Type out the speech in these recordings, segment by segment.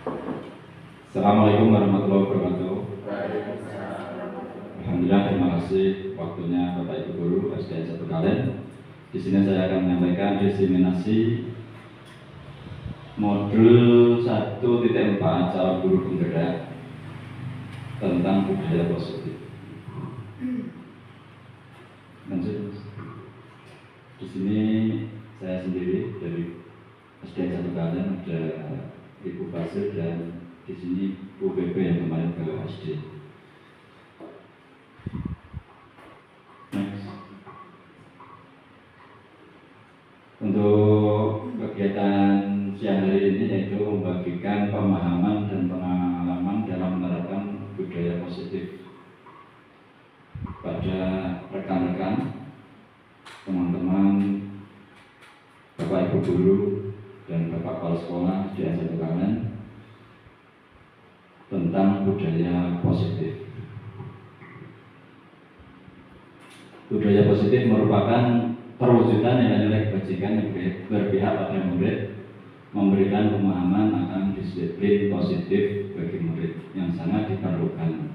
Assalamualaikum warahmatullahi wabarakatuh. Alhamdulillah, terima kasih waktunya Bapak Ibu Guru SDN 1 Kalen. Di sini saya akan menyampaikan diseminasi modul 1.4 cara guru penggerak tentang budaya positif. Lanjut. Di sini saya sendiri dari SDN 1 Kalen, ada Ibu Fasil dan di sini Bu PP yang kemarin ke SD. Next. Untuk kegiatan siang hari ini yaitu membagikan pemahaman dan pengalaman dalam menerapkan budaya positif pada rekan-rekan, teman-teman, Bapak Ibu Guru dan Bapak Kepala Sekolah di SDN 1 Kalen tentang budaya positif. Budaya positif merupakan perwujudan nilai-nilai kebajikan yang berpihak pada murid, memberikan pemahaman akan disiplin positif bagi murid yang sangat diperlukan.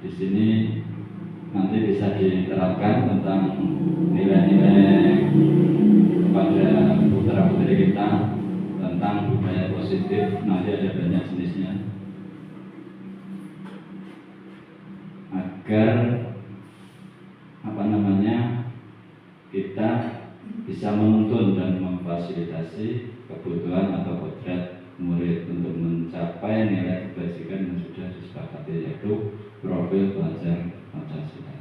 Di sini nanti bisa diterapkan tentang nilai-nilai kepada putra-putri kita tentang budaya positif. Nanti ada banyak jenisnya agar kita bisa menuntun dan memfasilitasi kebutuhan atau kodrat murid untuk mencapai nilai kebajikan yang sudah disepakati, yaitu profil pelajar Pancasila.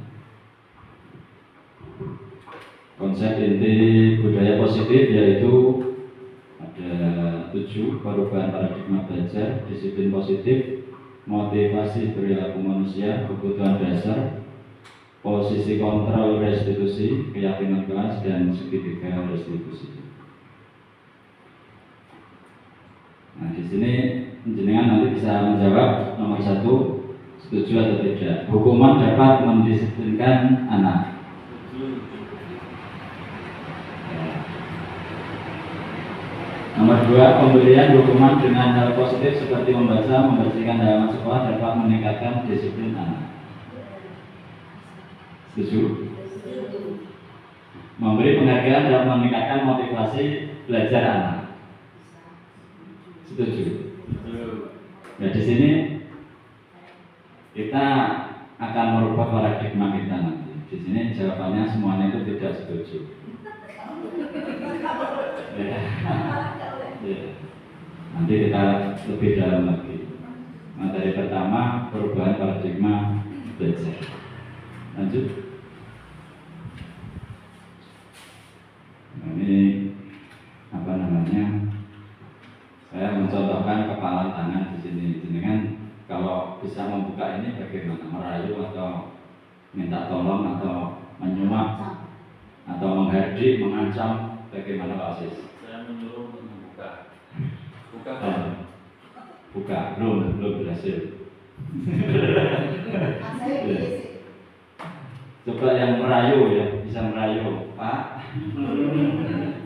Konsep inti budaya positif yaitu ada 7: perubahan paradigma belajar, disiplin positif, motivasi perilaku manusia, kebutuhan dasar, posisi kontrol restitusi, keyakinan kelas, dan segitiga restitusi. Nah, di sini jenengan nanti bisa menjawab nomor 1, setuju atau tidak. Hukuman dapat mendisiplinkan anak. Nomor 2, pemberian hukuman dengan hal positif seperti membaca, membersihkan halaman sekolah dapat meningkatkan disiplin anak. Setuju? Memberi penghargaan dapat meningkatkan motivasi belajar anak. Setuju? Nah, di sini kita akan merubah paradigma kita nanti. Di sini jawabannya semuanya itu tidak setuju. Ya. Nanti kita lebih dalam lagi. Materi pertama, perubahan paradigma belajar. Lanjut. Ini saya mencontohkan kepalan tangan di sini. Jenengan kalau bisa membuka ini bagaimana? Merayu atau minta tolong atau menyuap atau menghardik, mengancam, bagaimana Pak Asis? Saya menyuruh untuk membuka. Buka, belum berhasil. Coba yang merayu ya, bisa merayu, Pak.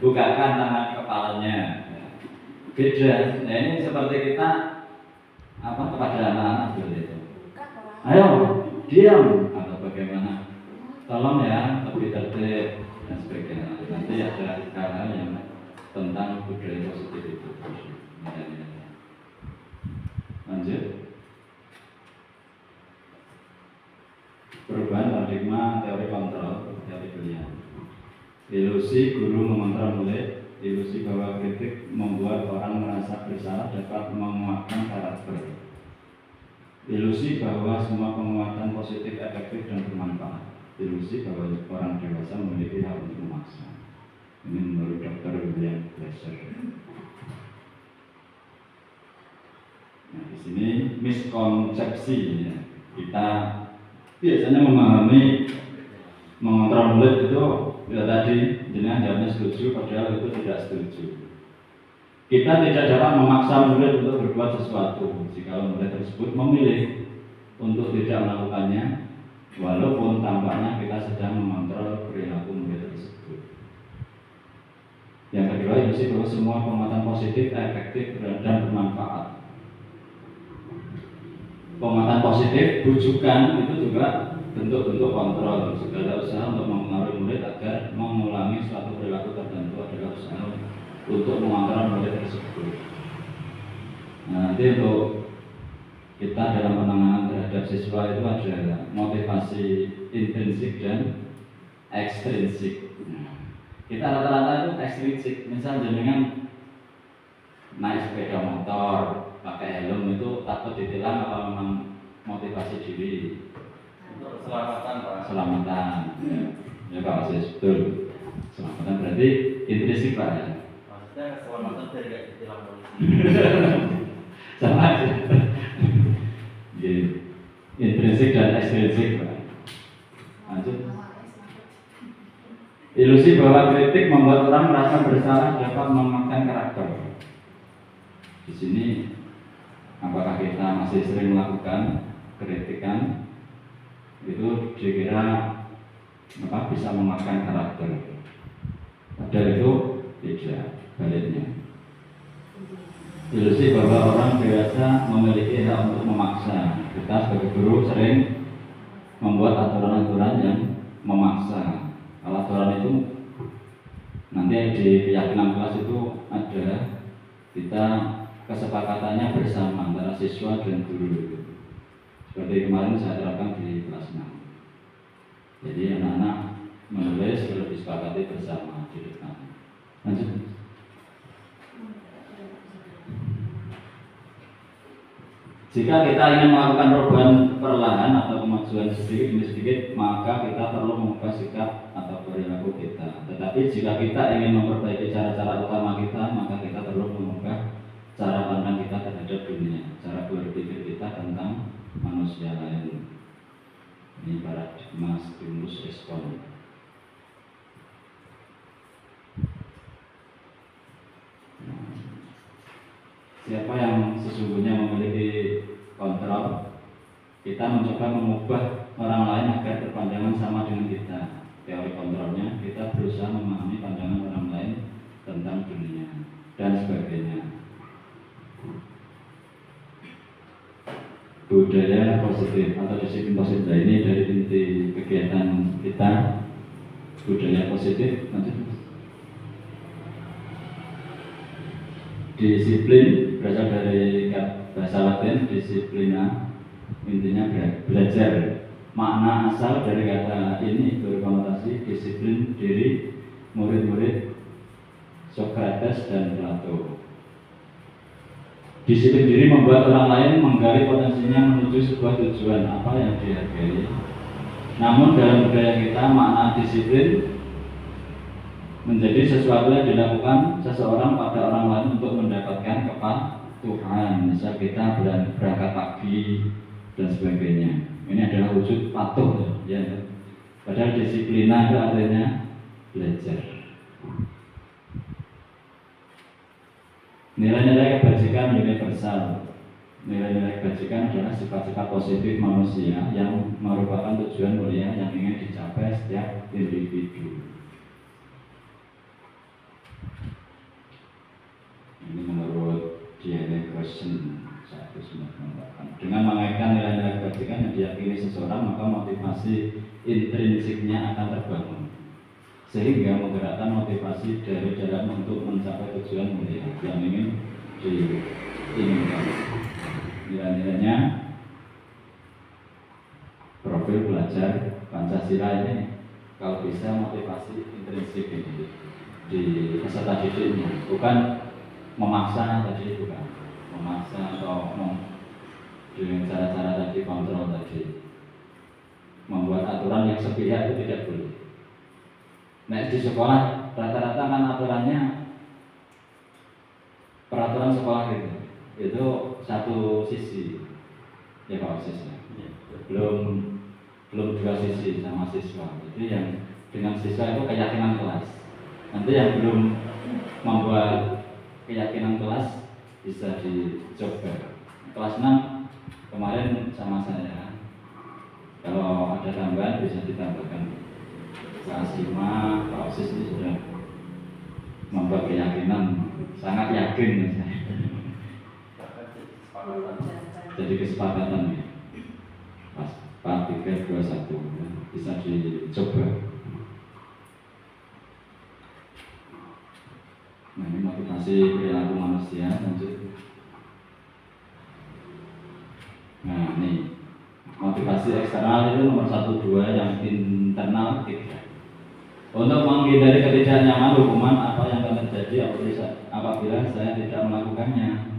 Bukakan tangan kepalanya. Beda. Nah, ini seperti kita kepada anak-anak seperti itu. Ayo, diam atau bagaimana? Tolong ya, lebih tertib dan sebagainya. Nanti ada hal-hal yang tentang budaya positif itu. Lanjut. Perubahan paradigma teori kontrol, teori pilihan. Ilusi guru mengontrol murid. Ilusi bahwa kritik membuat orang merasa bersalah dapat menguatkan karakter. Ilusi bahwa semua penguatan positif efektif dan bermanfaat. Ilusi bahwa orang dewasa memiliki hak untuk memaksa. Ini menurut Dr. William Glasser. Nah, di sini miskonsepsi ya. Kita biasanya memahami mengontrol murid itu ya tadi jenengan jawabnya setuju, padahal itu tidak setuju. Kita tidak dapat memaksa murid untuk berbuat sesuatu jika murid tersebut memilih untuk tidak melakukannya, walaupun tampaknya kita sedang mengontrol perilaku murid tersebut. Yang kedua, ilusi bahwa semua penguatan positif efektif dan bermanfaat. penguatan positif, bujukan itu juga bentuk-bentuk kontrol. Segala usaha untuk mempengaruhi murid agar mengulangi suatu perilaku tertentu adalah usaha untuk mengontrol murid tersebut. Nah, nanti untuk kita dalam penanganan terhadap siswa itu ada motivasi intrinsik dan ekstrinsik. Kita rata-rata itu ekstrinsik. Misal jenengan naik sepeda motor, pakai helm itu takut ditilang apa memang motivasi diri? Untuk keselamatan, Pak. Keselamatan. Ya Pak Aziz, betul. Keselamatan berarti intrinsik Pak ya. Maksudnya keselamatan biar nggak ditilang polisi. Sama aja. Intrinsik dan ekstrinsik Pak. Lanjut. Ilusi bahwa kritik membuat orang merasa bersalah dapat memakan karakter. Di sini, apakah kita masih sering melakukan kritikan? Itu dikira bisa memakan karakter. Padahal itu tidak, baliknya. Ilusi bahwa orang dewasa memiliki hak untuk memaksa. Kita sebagai guru sering membuat aturan-aturan yang memaksa. Kalau aturan itu nanti di keyakinan kelas itu ada kita kesepakatannya bersama antara siswa dan guru. Seperti kemarin saya terapkan di kelas 6. Jadi anak-anak menulis kalau disepakati bersama di depan. Lanjut. Jika kita ingin melakukan perubahan perlahan atau kemajuan sedikit demi sedikit, maka kita perlu mengubah sikap atau perilaku kita. Tetapi jika kita ingin memperbaiki cara-cara utama kita, maka kita perlu mengubah cara pandang kita terhadap dunia, cara berpikir kita tentang manusia lain. Ini paradigma stimulus respon. Siapa yang sesungguhnya memiliki kontrol? Kita mencoba mengubah orang lain agar berpandangan sama dengan kita. Teori kontrolnya, kita berusaha memahami pandangan orang lain tentang dunia dan sebagainya. Budaya positif atau disiplin positif ini dari inti kegiatan kita. Budaya positif, lanjut. Disiplin berasal dari bahasa Latin disiplina, intinya belajar. Makna asal dari kata ini berkonotasi disiplin diri murid-murid Socrates dan Plato. Disiplin diri membuat orang lain menggali potensinya menuju sebuah tujuan apa yang dihargai. Namun dalam budaya kita makna disiplin menjadi sesuatu yang dilakukan seseorang pada orang lain untuk mendapatkan kepatuhan. Misal kita berangkat pagi dan sebagainya. Ini adalah wujud patuh, ya. Padahal disiplina itu artinya belajar. Nilai-nilai kebajikan universal. Nilai-nilai kebajikan adalah sifat-sifat positif manusia yang merupakan tujuan mulia yang ingin dicapai setiap individu. Ini menurut DNA Question 198. Dengan mengaitkan nilai-nilai kebajikan yang diyakini seseorang, maka motivasi intrinsiknya akan terbangun, sehingga menggerakkan motivasi dari dalam untuk mencapai tujuan mulia yang ingin diinginkan. Nilai-nilainya profil belajar Pancasila ini kalau bisa motivasi intrinsik ini di peserta didiknya, bukan memaksa tadi, bukan memaksa atau dengan cara-cara tadi kontrol tadi, membuat aturan yang sepihak itu tidak boleh. Nah di sekolah rata-rata kan aturannya peraturan sekolah itu satu sisi, ya Pak Osis, belum dua sisi sama siswa. Jadi yang dengan siswa itu keyakinan kelas. Nanti yang belum membuat keyakinan kelas bisa dicoba. Kelas 6 kemarin sama saya, kalau ada tambahan bisa ditambahkan. Pak Asima, Pak Osis ini sudah membuat keyakinan, sangat yakin saya. Jadi kesepakatan ya. part 321 ya. Bisa dicoba. Nah, ini motivasi perilaku manusia. Lanjut. Nah, ini motivasi eksternal itu nomor 1, 2, yang internal 3. Untuk menghindari ketidaknyaman hukuman apa yang akan terjadi apabila saya tidak melakukannya.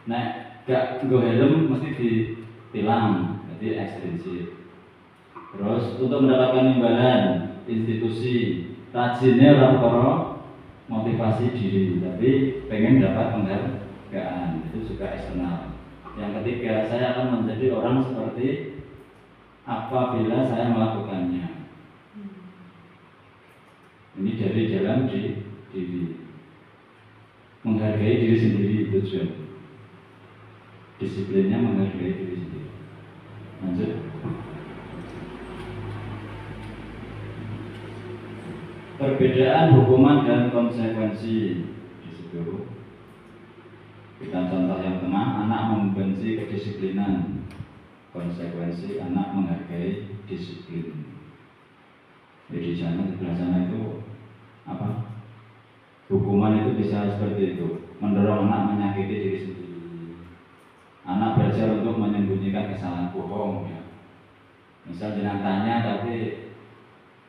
Nah, gak nggo helm mesti ditilang, jadi ekstrinsik. Terus untuk mendapatkan imbalan institusi, rajinnya orang perkara motivasi diri, tapi pengen dapat penghargaan, itu juga eksternal. Yang ketiga, saya akan menjadi orang seperti apabila saya melakukannya. Ini dari dalam diri, menghargai diri sendiri, tujuan disiplinnya menghargai diri sendiri. Lanjut. Perbedaan hukuman dan konsekuensi di situ. Kita contoh yang tengah, anak membenci kedisiplinan, konsekuensi anak menghargai disiplin. Jadi di sana, sebelah sana itu apa? Hukuman itu bisa seperti itu, mendorong anak menyakiti diri sendiri. Anak belajar untuk menyembunyikan kesalahan, bohong ya. Misal jangan tanya tapi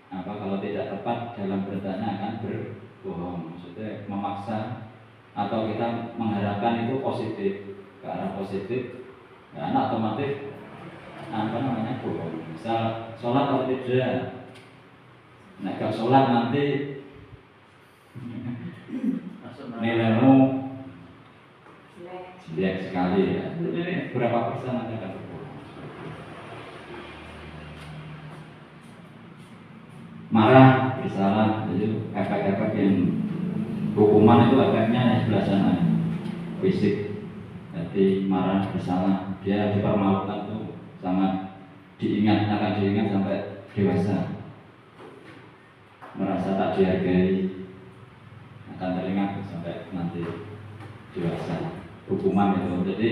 kalau tidak tepat dalam bertanya akan berbohong. Maksudnya memaksa atau kita mengharapkan itu positif, ke arah positif, ya anak otomatis bohong. Misal sholat atau tidak. Nah, kalau sholat nanti nilaimu jelek sekali ya. Jadi berapa persen nanti akan berkurang. Marah, bersalah, jadi efek-efek yang hukuman itu efeknya sebelah sana, fisik. Jadi marah, bersalah, dia dipermalukan tuh sangat akan diingat sampai dewasa. Merasa tak dihargai akan teringat sampai nanti dewasa. Hukuman itu jadi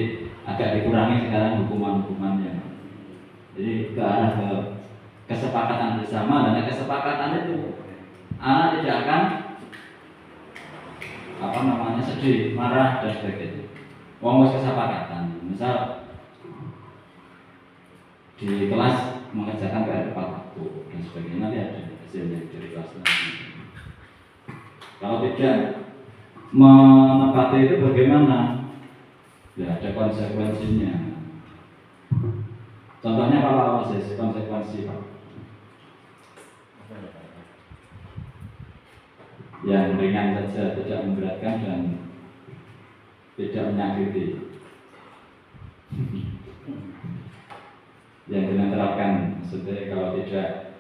agak dikurangi sekarang hukumannya. Jadi ke arah ke kesepakatan bersama, dan kesepakatan itu anak tidak akan sedih, marah dan sebagainya. Wong kesepakatan. Misal di kelas mengerjakan PR tepat waktu dan sebagainya, nanti ada hasilnya dari kelas nanti. Kalau tidak menepati itu bagaimana? Ya ada konsekuensinya. Contohnya apa sih konsekuensi Pak? Yang ringan saja, tidak memberatkan dan tidak menyakiti. Yang dengan terapkan, maksudnya kalau tidak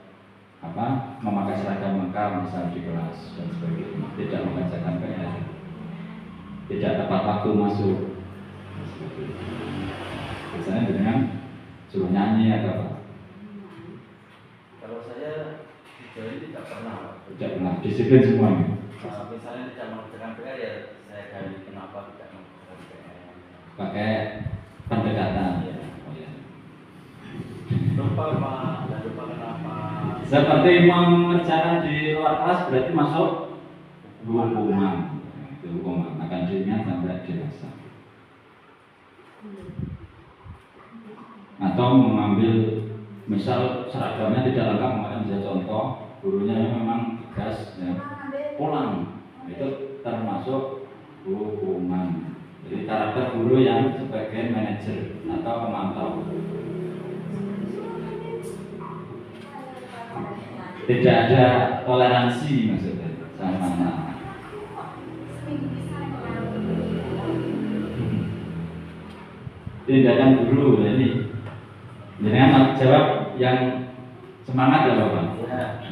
memakai seragam lengkap misal di kelas dan sebagainya, tidak mengerjakan PR, tidak tepat waktu masuk, biasanya dengan suruh nyanyi atau apa. Kalau saya sejauh ini tidak pernah. Tidak pernah, disiplin semuanya. Misalnya tidak mengerjakan PR ya saya gali kenapa tidak mengerjakan PR. Pakai pendekatan. Ya. Oh, ya. Lupa Pak, dan lupa kenapa. Seperti mengerjakan di luar kelas berarti masuk hukuman. Itu hukuman akan diingat sampai dewasa. Atau mengambil misal seragamnya tidak lengkap, maka bisa contoh gurunya memang tegas ya, pulang, itu termasuk hukuman. Jadi karakter guru yang sebagai manajer atau pemantau. Tidak ada toleransi maksudnya sama anak. Tindakan guru ini. Jangan jawab yang semangat ya Bapak. Ya.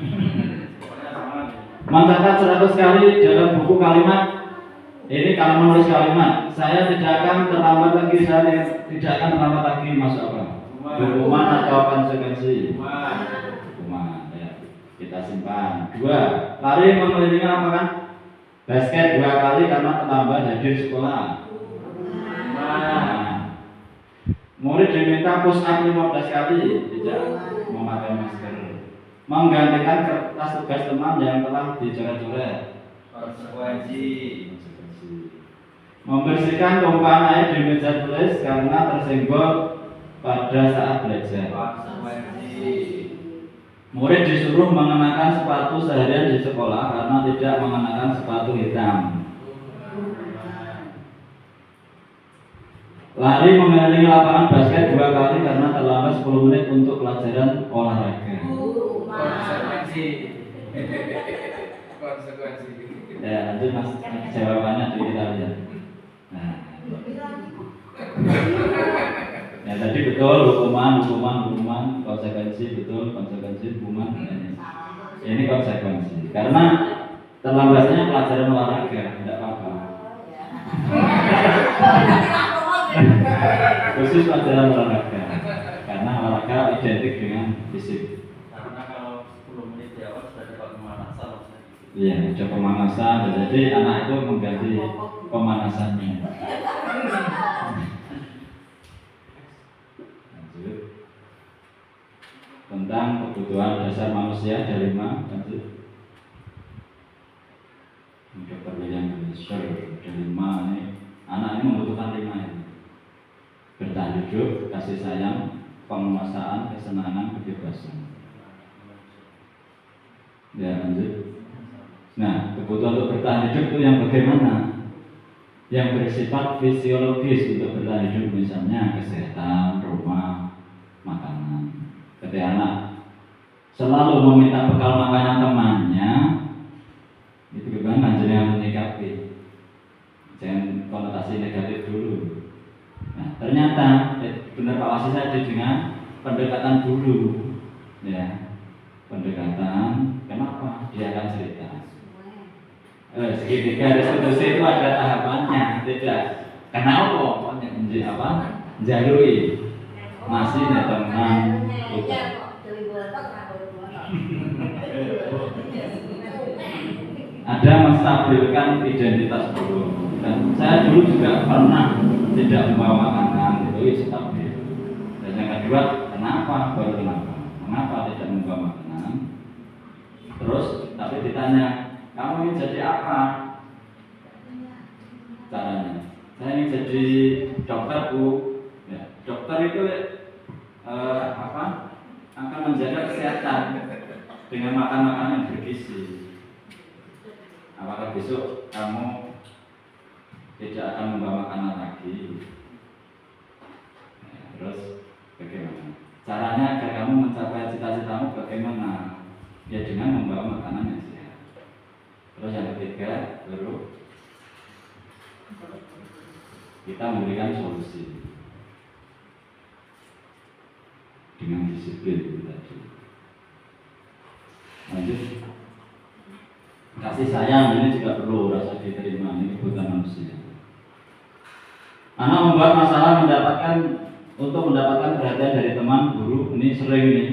Pokoknya semangat. Mencatat 100 kali dalam buku kalimat. Ini kalau menulis kalimat, saya tidak akan terlambat lagi, saya tidak akan terlambat lagi, masuk apa? Hukuman atau konsekuensi? Hukuman. Ya. Kita simpan. 2. Lari mengelilingi lapangan basket 2 kali karena terlambat hadir sekolah. Murid diminta push up 15 kali, tidak memakai masker. Menggantikan kertas tugas teman yang telah dicoret-coret. Konsekuensi. Membersihkan tumpahan air di meja tulis karena tersenggol pada saat belajar. Konsekuensi. Murid disuruh mengenakan sepatu seharian di sekolah karena tidak mengenakan sepatu hitam. Lari mengelilingi lapangan basket 2 kali karena terlambat 10 menit untuk pelajaran olahraga. Konsekuensi. Ya, lanjut mas, jawabannya di kita lihat. Nah, ya tadi betul hukuman, konsekuensi betul, konsekuensi hukuman. Ini konsekuensi. Karena terlambatnya pelajaran olahraga, tidak apa-apa. Khusus pelajaran olahraga, karena olahraga identik dengan fisik. Karena kalau 10 menit di awal sudah dapat pemanasan. Iya, ada pemanasan. Jadi anak itu mengganti pemanasannya. Lanjut. Tentang kebutuhan dasar manusia ada 5. Lanjut. Dr. William Wilshire ada 5 ini. Anak ini membutuhkan 5 ini. Bertahan hidup, kasih sayang, penguasaan, kesenangan, kebebasan. Ya, lanjut. Nah, kebutuhan untuk bertahan hidup itu yang bagaimana? Yang bersifat fisiologis untuk bertahan hidup, misalnya kesehatan, rumah, makanan. Ketika anak selalu meminta bekal makanan temannya, itu bagaimana jenengan menyikapi? Jangan konotasi negatif dulu. Nah, ternyata benar Pak Wasis tadi dengan pendekatan dulu, ya, pendekatan. Kenapa? Dia akan cerita. Segitiga restitusi itu ada tahapannya, tidak. Kenapa? Apa? Jalui masih ada teman. Ada menstabilkan identitas dulu. Dan saya dulu juga pernah tidak membawa makanan, itu stabil. Dan yang kedua, kenapa? Baru kenapa tidak membawa makanan? Terus, tapi ditanya, kamu ingin jadi apa? Caranya, saya ingin jadi dokter, Bu. Ya, dokter itu akan menjaga kesehatan dengan makan makanan yang bergizi. Apakah besok kamu tidak akan membawa makanan lagi? Ya, terus bagaimana? Caranya agar kamu mencapai cita-citamu bagaimana? Ya dengan membawa makanan yang sehat. Terus yang ketiga, baru kita memberikan solusi dengan disiplin itu tadi. Lanjut. Kasih sayang ini juga perlu rasa diterima, ini kebutuhan manusia. Anak membuat masalah untuk mendapatkan perhatian dari teman, guru, ini sering nih,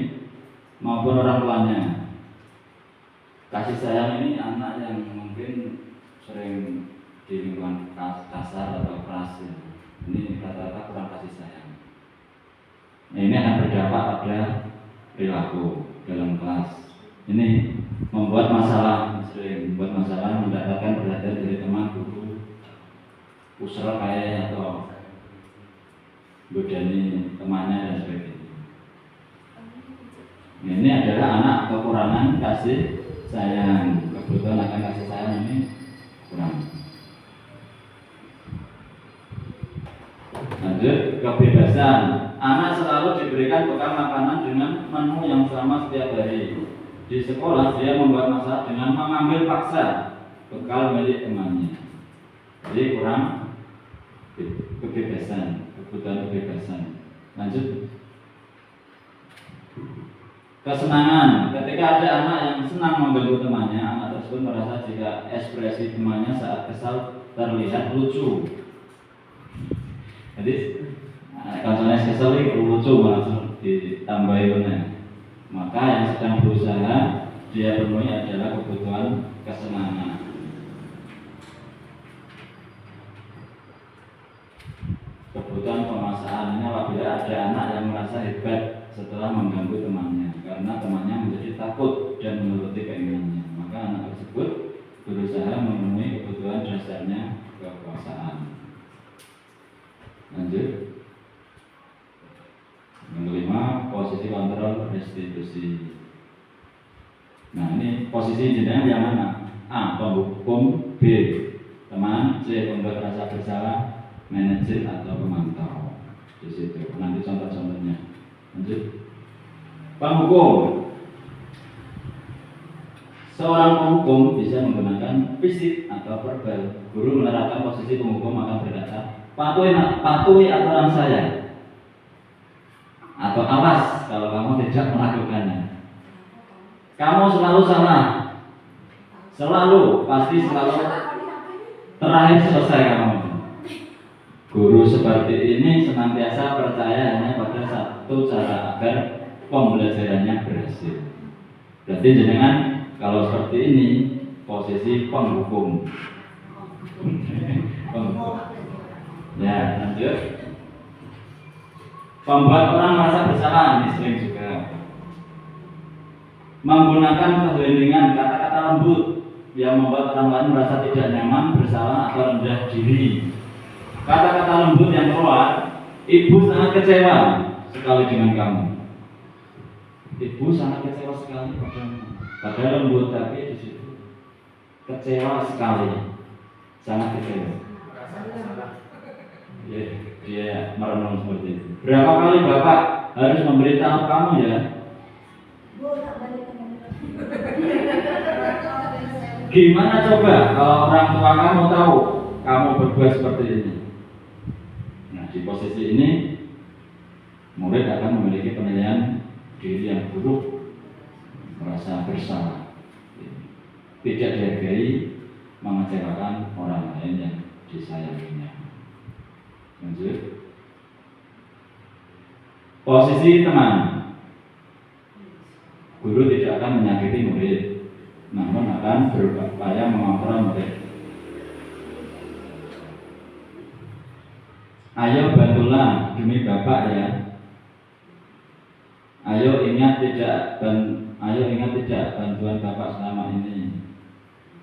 maupun orang tuanya. Kasih sayang ini anak yang mungkin sering di lingkungan kasar atau keras ya. Ini rata-rata kurang kasih sayang. Nah, ini akan berdampak pada perilaku dalam kelas. Ini membuat masalah, sering membuat masalah, mendapatkan perhatian dari teman, guru, usra kayak atau godani temannya dan sebagainya. Nah, ini adalah anak kekurangan kasih sayang. Kebutuhan akan kasih sayang ini kurang. Lanjut, kebebasan. Anak selalu diberikan bekal makanan dengan menu yang sama setiap hari. Di sekolah dia membuat masalah dengan mengambil paksa bekal milik temannya. Jadi kurang kebebasan, kebutuhan kebebasan. Lanjut. Kesenangan. Ketika ada anak yang senang membantu temannya, anak tersebut merasa jika ekspresi temannya saat kesal terlihat lucu. Jadi contohnya kesal itu lucu langsung ditambahin. Maka yang sedang berusaha dia penuhi adalah kebutuhan kesenangan. Kebutuhan pemaksaan ini apabila ada anak yang merasa hebat setelah mengganggu temannya karena temannya menjadi takut dan menuruti keinginannya. Maka anak tersebut berusaha memenuhi kebutuhan dasarnya kekuasaan. Lanjut. Yang kelima, posisi kontrol restitusi. Nah, ini posisi jenengan yang mana? A. Penghukum, B. Teman, C. Pembuat rasa bersalah, manajer atau pemantau. Di situ. Nanti contoh-contohnya. Lanjut. Penghukum. Seorang penghukum bisa menggunakan fisik atau verbal. Guru menerapkan posisi penghukum akan berkata, patuhi aturan saya. Atau awas kalau kamu tidak melakukannya. Kamu selalu salah. Selalu, pasti selalu terakhir selesai kamu. Guru seperti ini senantiasa percaya hanya pada satu cara agar pembelajarannya berhasil. Berarti jenengan kalau seperti ini posisi penghukum. Penghukum. Ya, lanjut. Membuat orang merasa bersalah, ini sering juga. Menggunakan keheningan, kata-kata lembut yang membuat orang lain merasa tidak nyaman, bersalah atau rendah diri. Kata-kata lembut yang keluar, ibu sangat kecewa sekali dengan kamu. Ibu sangat kecewa sekali padamu. Padahal lembut tapi di situ kecewa sekali, sangat kecewa. Dia merenung seperti itu. Berapa kali Bapak harus memberitahu kamu ya? Gimana coba kalau orang tua kamu tahu kamu berbuat seperti ini? Nah, di posisi ini murid akan memiliki penilaian diri yang buruk, merasa bersalah, tidak dihargai, mengecewakan orang lain yang disayanginya. Lanjut. Posisi teman. Guru tidak akan menyakiti murid, namun akan berupaya mengontrol murid. Ayo bantulah demi Bapak ya. Ayo ingat tidak bantuan Bapak selama ini.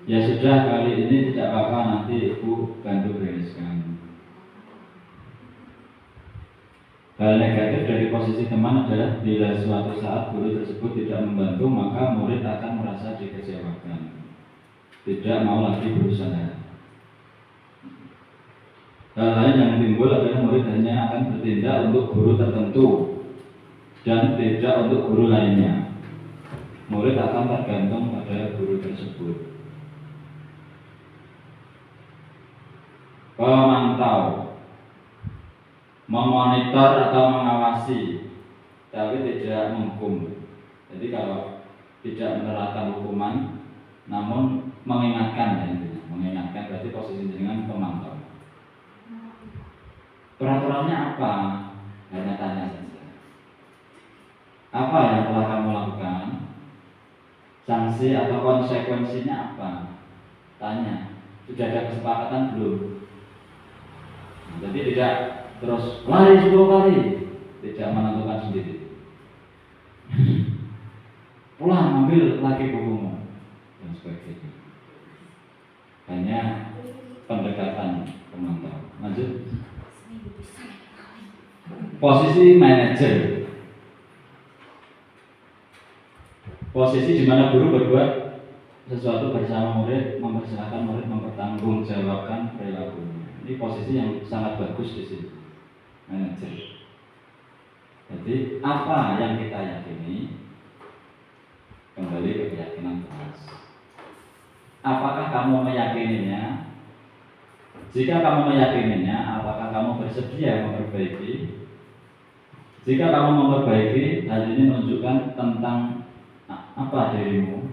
Ya sudah, kali ini tidak apa-apa, nanti Ibu bantu bereskan. Hal negatif dari posisi teman adalah bila suatu saat guru tersebut tidak membantu, maka murid akan merasa dikecewakan, tidak mau lagi berusaha. Hal lain yang timbul adalah murid hanya akan bertindak untuk guru tertentu dan tidak untuk guru lainnya. Murid akan tergantung pada guru tersebut. Pemantau, memonitor atau mengawasi, tapi tidak menghukum. Jadi kalau tidak menerapkan hukuman, namun mengingatkan, ya intinya. Mengingatkan berarti posisi dengan pemantau. Peraturannya apa? Hanya tanya saja. Apa yang telah kamu lakukan? Sanksi atau konsekuensinya apa? Tanya. Sudah ada kesepakatan belum? Nah, jadi tidak terus lari 10 kali, tidak menentukan sendiri. Pulang ambil lagi bukumu dan sebagainya. Hanya pendekatan pemantau. Lanjut. Posisi manajer. Posisi di mana guru berbuat sesuatu bersama murid, mempersilahkan murid mempertanggungjawabkan perilakunya. Ini posisi yang sangat bagus di sini. Manajer. Jadi apa yang kita yakini kembali ke keyakinan keras. Apakah kamu meyakininya? Jika kamu meyakininya, apakah kamu bersedia memperbaiki? Jika kamu memperbaiki, hal ini menunjukkan tentang apa dirimu,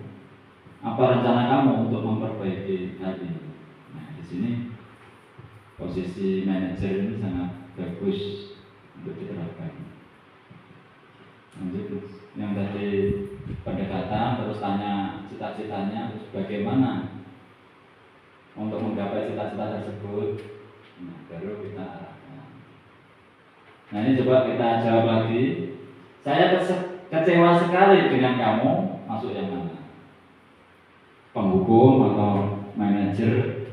apa rencana kamu untuk memperbaiki hal ini. Nah, di sini posisi manajer ini sangat bagus untuk diterapkan. Lanjut, yang tadi pendekatan, terus tanya cita-citanya, terus bagaimana untuk menggapai cita-cita tersebut. Nah, baru kita arahkan. Nah ini coba kita jawab lagi. Saya kecewa sekali dengan kamu, masuk yang mana? Penghukum atau manajer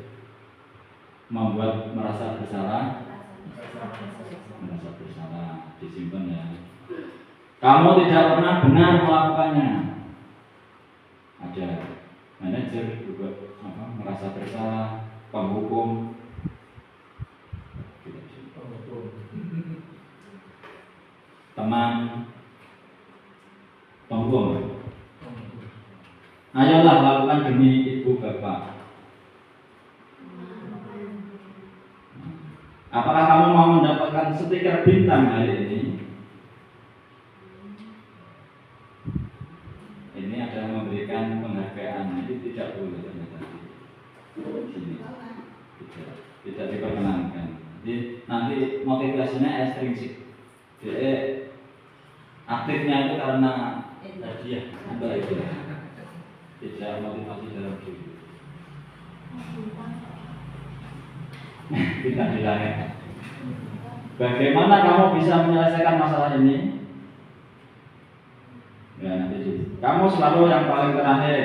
membuat merasa bersalah? Merasa bersalah, disimpan ya. Kamu tidak pernah benar melakukannya. Ada manajer juga merasa bersalah, penghukum. Teman penghukum. Ayolah lakukan demi ibu bapak. Apakah kamu mau mendapatkan stiker bintang hari ini? Ini adalah memberikan penghargaan. Ini tidak boleh sini. Tidak diperkenankan. Jadi nanti motivasinya ekstrinsik. Jadi aktifnya itu karena hadiah atau itu tidak motivasi dalam diri. Tidak dilarang. Bagaimana kamu bisa menyelesaikan masalah ini? Ya nanti kamu selalu yang paling terakhir.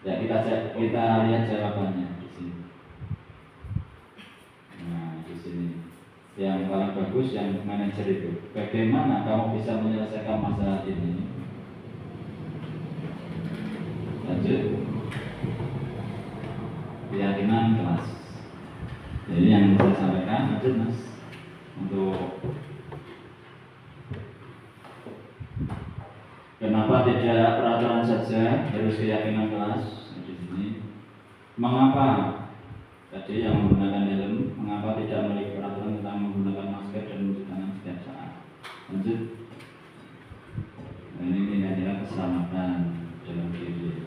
Ya kita lihat jawabannya di sini. Nah di sini. Yang paling bagus yang manajer itu. Bagaimana kamu bisa menyelesaikan masalah ini? Lanjut. Keyakinan kelas. Jadi yang saya sampaikan lanjut mas. Untuk kenapa tidak peraturan saja harus keyakinan kelas di sini? Mengapa? Tadi yang menggunakan helm, mengapa tidak memiliki peraturan tentang menggunakan masker dan mencuci tangan setiap saat? Lanjut. Nah, ini adalah keselamatan dalam diri.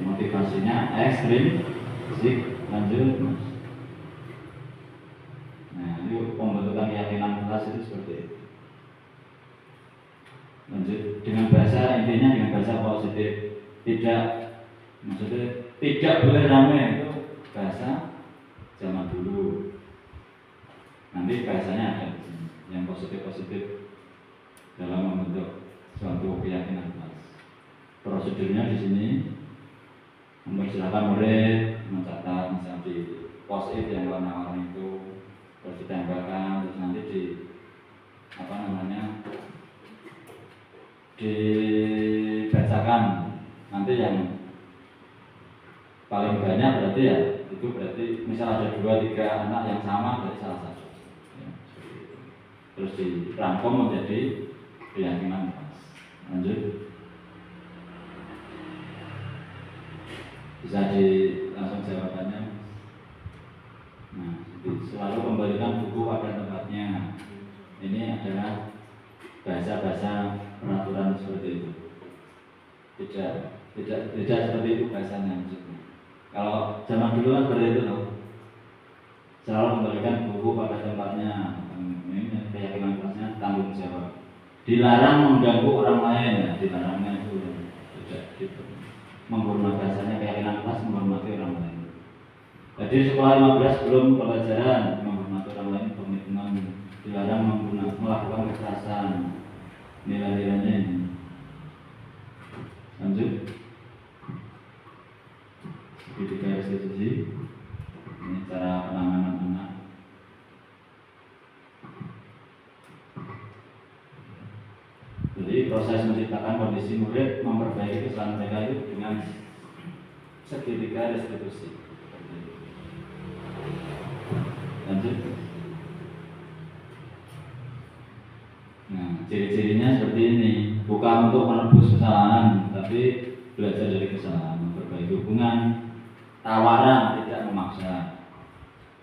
Motivasinya ekstrim, sih. Lanjut. Nah, ini pembentukan keyakinan kelas itu seperti itu. Lanjut dengan bahasa intinya dengan bahasa positif. Tidak, maksudnya tidak boleh ramai itu bahasa zaman dulu. Nanti bahasanya ada di sini, yang positif dalam membentuk suatu keyakinan kelas. Prosedurnya di sini mempersilahkan murid mencatat misalnya di post-it yang warna-warni itu, terus ditempelkan, terus nanti dibacakan. Nanti yang paling banyak berarti ya itu berarti misal ada 2-3 anak yang sama dari salah satu ya, terus dirangkum menjadi keyakinan kelas. Lanjut. Bisa langsung jawabannya. Nah, selalu kembalikan buku pada tempatnya. Ini adalah bahasa-bahasa peraturan seperti itu. Tidak seperti itu bahasanya maksudnya. Kalau zaman dulu kan seperti itu loh. Selalu kembalikan buku pada tempatnya. Ini keyakinan kelasnya tanggung jawab. Dilarang mengganggu orang lain ya, dilarangnya itu tidak gitu. Menghormati bahasanya keyakinan kelas menghormati orang lain. Jadi sekolah 15 belum pelajaran menghormati orang lain, komitmen, dilarang melakukan kekerasan. Nilai-nilainya ini. Lanjut. Ketika restitusi, ini cara penanganan anak. Jadi proses menciptakan kondisi murid memperbaiki kesalahan mereka itu dengan segitiga restitusi. Lanjut. Nah, ciri-cirinya seperti ini. Bukan untuk menebus kesalahan, tapi belajar dari kesalahan, memperbaiki hubungan, tawaran tidak memaksa,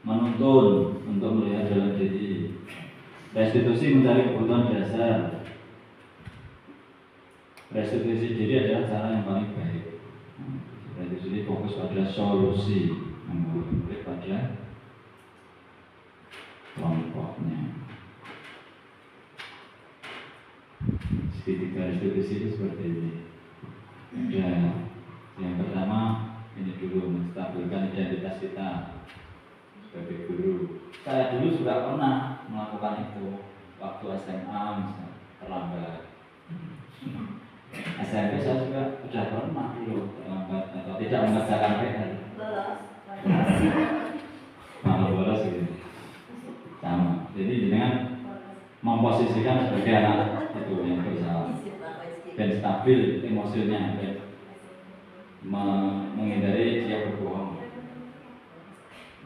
menuntun untuk melihat dalam diri, restitusi mencari kebutuhan dasar. Restitusi diri adalah cara yang paling baik. Restitusi fokus pada solusi, membawa pada kelompoknya. Segitiga restitusi itu seperti ini. Ada yang pertama ini dulu menstabilkan identitas kita sebagai guru. Saya dulu sudah pernah itu waktu SMA misalnya terlambat. SMP saya juga sudah pernah dulu terlambat atau tidak mengerjakan PR. Malah bolos gitu. Sama. Jadi dengan memposisikan sebagai anak itu yang bersalah dan stabil emosinya dan menghindari dia berbohong.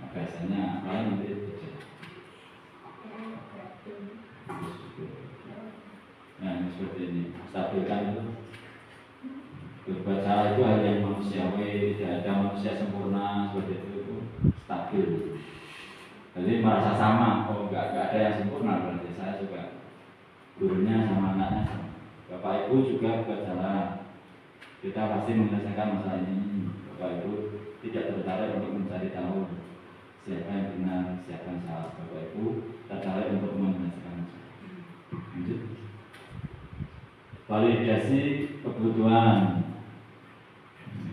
Nah, biasanya kalian nanti nah seperti ini stabilkan itu. Berbuat salah itu hal yang manusiawi, tidak ada manusia sempurna seperti itu stabil. Jadi merasa sama, oh enggak ada yang sempurna berarti saya juga gurunya sama anaknya sama. Bapak Ibu juga buat salah, kita pasti menyelesaikan masalah ini. Bapak Ibu tidak tertarik untuk mencari tahu siapa yang benar, siapa yang salah. Bapak Ibu tertarik untuk menyelesaikan masalah. Lanjut. Validasi kebutuhan.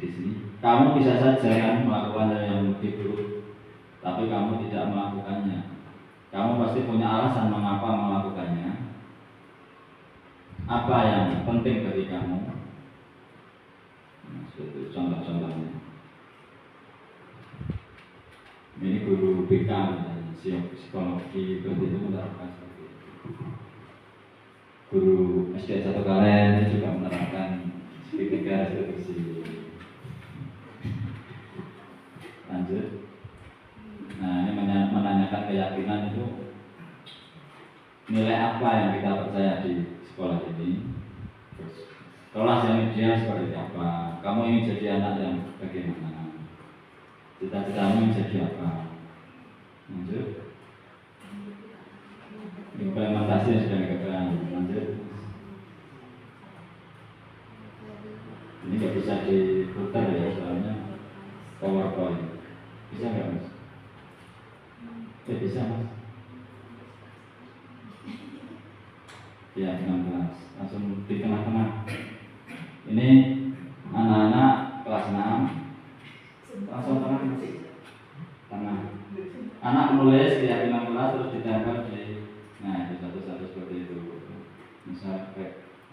Di sini, kamu bisa saja kan melakukan hal yang lebih buruk, tapi kamu tidak melakukannya. Kamu pasti punya alasan mengapa melakukannya. Apa yang penting bagi kamu? Nah, seperti contoh-contohnya. Ini guru BK misalnya, psikologi seperti itu menerapkan seperti itu. Guru SD 1 Kalen juga menerapkan segitiga restitusi. Lanjut. Nah, ini menanyakan keyakinan itu nilai apa yang kita percaya di sekolah ini. Terus, kelas yang ideal seperti apa? Kamu ingin jadi anak yang bagaimana? Cita-citamu ingin jadi apa? Lanjut. Implementasi yang sudah dikerjakan. Lanjut. Ini nggak bisa diputar ya, soalnya PowerPoint. Bisa nggak mas? Bisa mas. Ya 16. Langsung di tengah-tengah. Ini anak-anak kelas 6. Langsung tengah. Tengah. Anak menulis keyakinan kelas terus ditempel di. Nah itu satu-satu seperti itu. Misal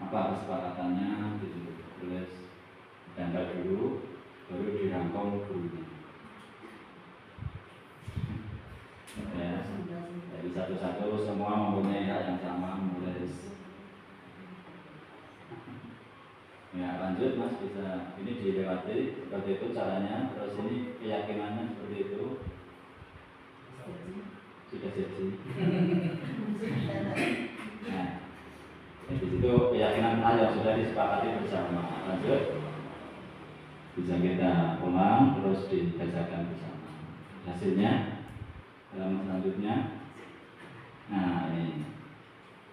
apa kesepakatannya gitu. Tulis tempel dulu, baru dirangkum gurunya. Ya, jadi satu-satu semua mempunyai hak yang sama menulis. Ya lanjut mas, bisa ini dilewati seperti itu caranya. Terus ini keyakinannya seperti itu. Sudah jadi. Nah, di situ keyakinan yang sudah disepakati bersama. Lanjut. Bisa kita ulang terus dibacakan bersama. Hasilnya dalam selanjutnya, nah ini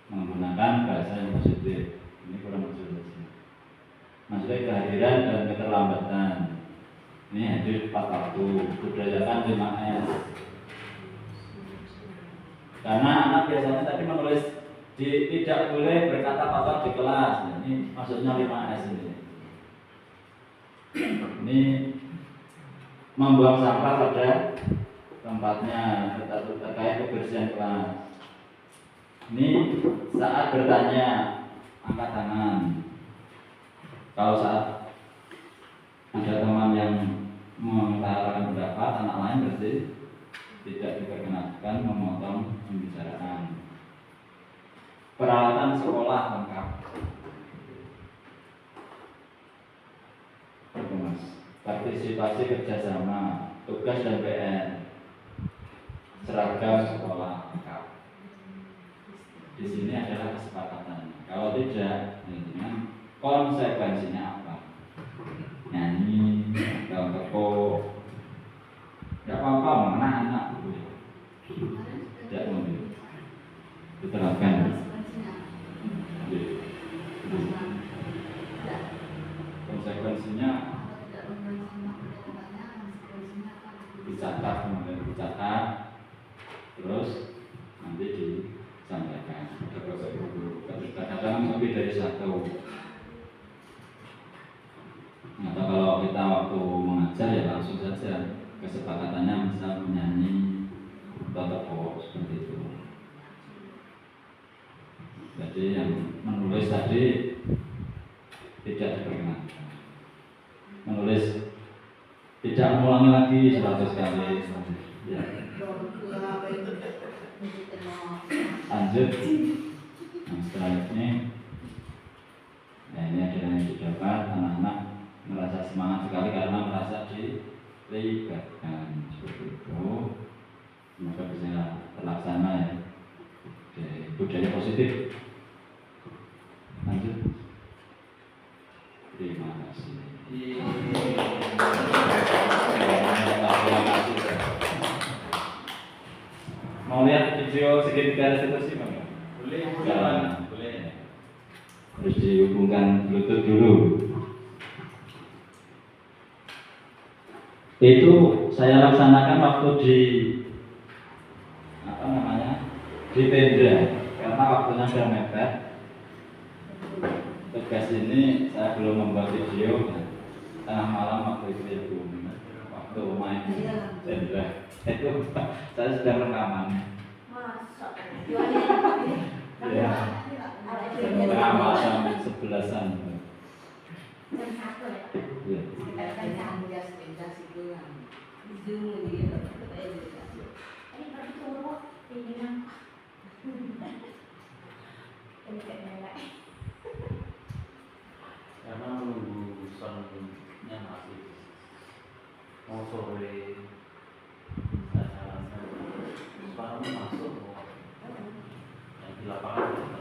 menggunakan bahasa yang positif. Ini kurang positif. Maksudnya kehadiran dan keterlambatan. Ini hadir tepat waktu. Budayakan 5S. Karena anak biasanya tadi menulis tidak boleh berkata kotor di kelas. Nah, ini maksudnya 5S ini. Ini membuang sampah pada tempatnya terkait kebersihan kelas. Ini saat bertanya angkat tangan. Kalau saat ada teman yang mengutarakan pendapat anak lain berarti tidak diperkenankan memotong pembicaraan. Peralatan sekolah lengkap. Partisipasi kerjasama, tugas dan PR. Seragam sekolah lengkap. Di sini adalah kesepakatan. Kalau tidak, dengan konsekuensinya apa? Nyanyi, dalam tepuk, tidak apa-apa, mana anak tidak mau diterapkan. Konsekuensinya dicatat, kemudian dicatat, terus nanti disampaikan ke proses guru. Kadang-kadang lebih dari satu. Atau kalau kita waktu mengajar ya langsung saja kesepakatannya misal menyanyi atau tepuk seperti itu. menulis tadi tidak diperkenankan. Menulis tidak mengulangi lagi 100 kali. Ya. Lanjut. Nah, setelah ini, nah ini adalah yang didapat. Anak-anak merasa semangat sekali karena merasa dilibatkan. Seperti itu. Semoga bisa terlaksana ya. Oke, budaya positif. Lanjut. Terima kasih. Mau lihat video segitiga restitusi Bang? Boleh. Harus dihubungkan Bluetooth dulu. Itu saya laksanakan waktu di di tenda, karena waktunya sudah mepet. Tugas ini saya belum membuat video. Tengah malam waktu itu ya Bu, waktu main tenda itu saya sedang rekaman. Ya, tengah malam 11-an. Ya. Karena menunggu sonnya masih mau sore, saya suaramu masuk yang di lapangan.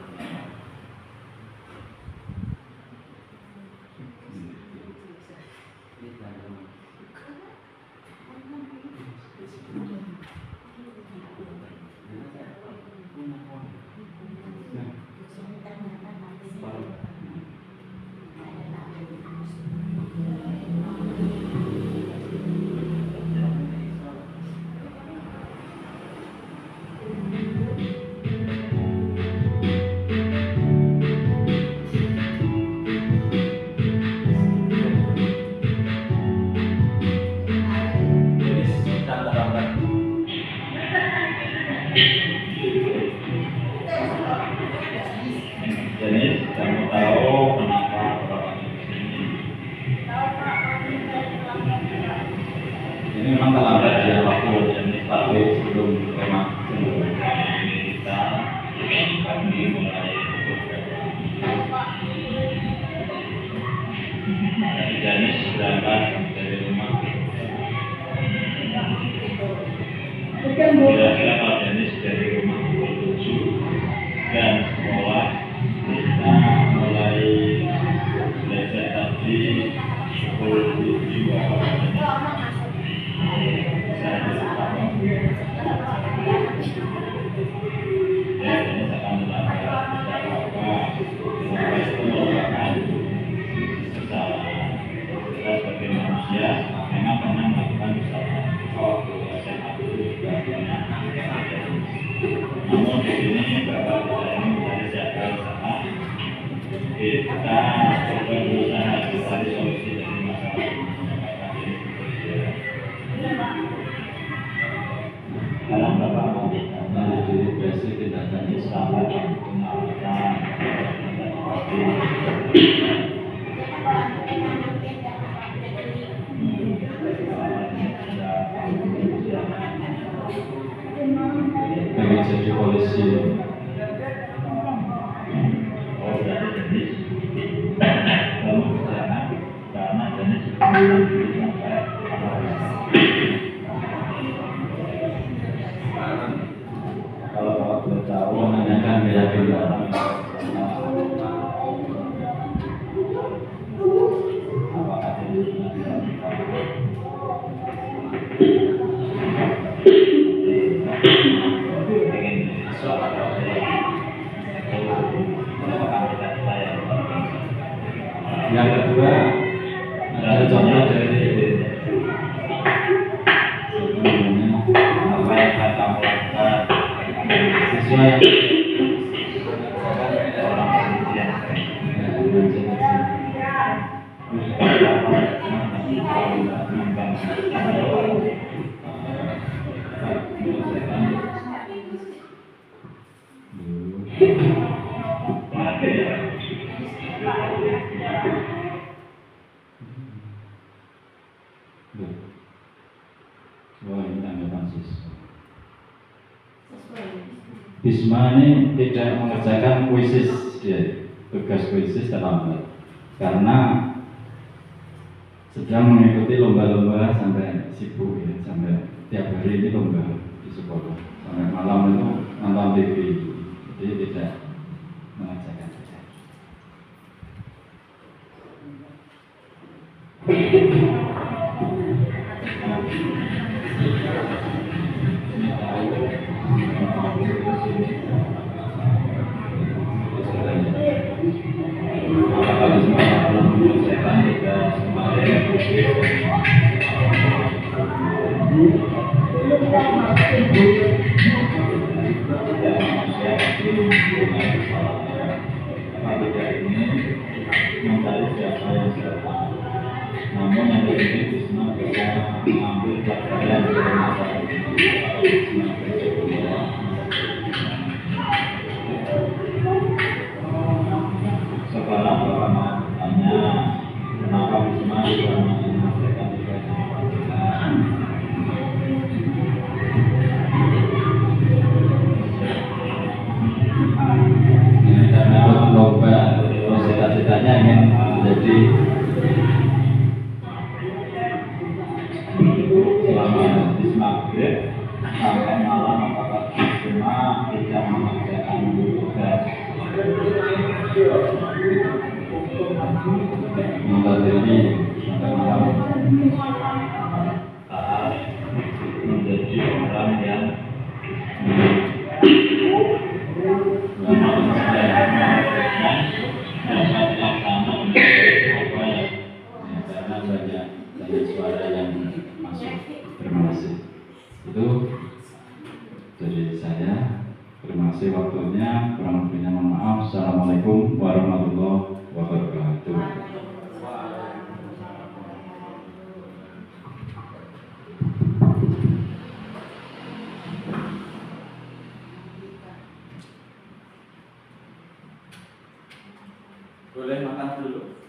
Jadi kamu tahu kenapa orang di sini. Ini memang terlambat ya waktu ini tapi sebelum kemah kita kami mulai Janis berangkat dari rumah. Kira-kira Pak Janis dari rumah pukul 7 dan sekolah kita mulai belajar tadi pukul 7 ya, ini akan melakukan kesalahan. Kita sebagai manusia memang pernah melakukan kesalahan. Waktu SMA dulu juga banyak. Namun di sini Bapak kita ini mencari siapa usaha. Kita coba berusaha mencari solusi dari masalah ini. Karena Bapak mau diregresi tindakan Islam mengalahkan pengen jadi polisi. Oh, berarti jenis kamu jangan karena jenis kalau Bapak boleh tahu menanyakan keyakinan orang apakah jenis yang kedua ada contoh dari apa yang akan kamu lakukan sesuai Bisma ini tidak mengerjakan kuisis dia, tugas kuisis terlambat karena sedang mengikuti lomba-lomba sampai sibuk ya, sampai tiap hari ini lomba di sekolah sampai malam itu nonton TV, jadi tidak mengerjakan saja. Mencari siapa yang salah. Namun yang ini Bisma bisa mengambil pelajaran dari masalah ini. Sekarang Bapak mau bertanya, kenapa Bisma juga menyelesaikan tugas yang ini karena lomba, cita-citanya ingin menjadi selama Bisma maghrib sampai malam, apakah Bisma tidak mengerjakan tugas nonton TV sampai malam saat menjadi orang yang karena banyak suara yang masuk. Terima kasih. Itu dari saya. Terima kasih waktunya. Kurang lebihnya mohon maaf. Assalamualaikum warahmatullahi wabarakatuh. Boleh makan dulu.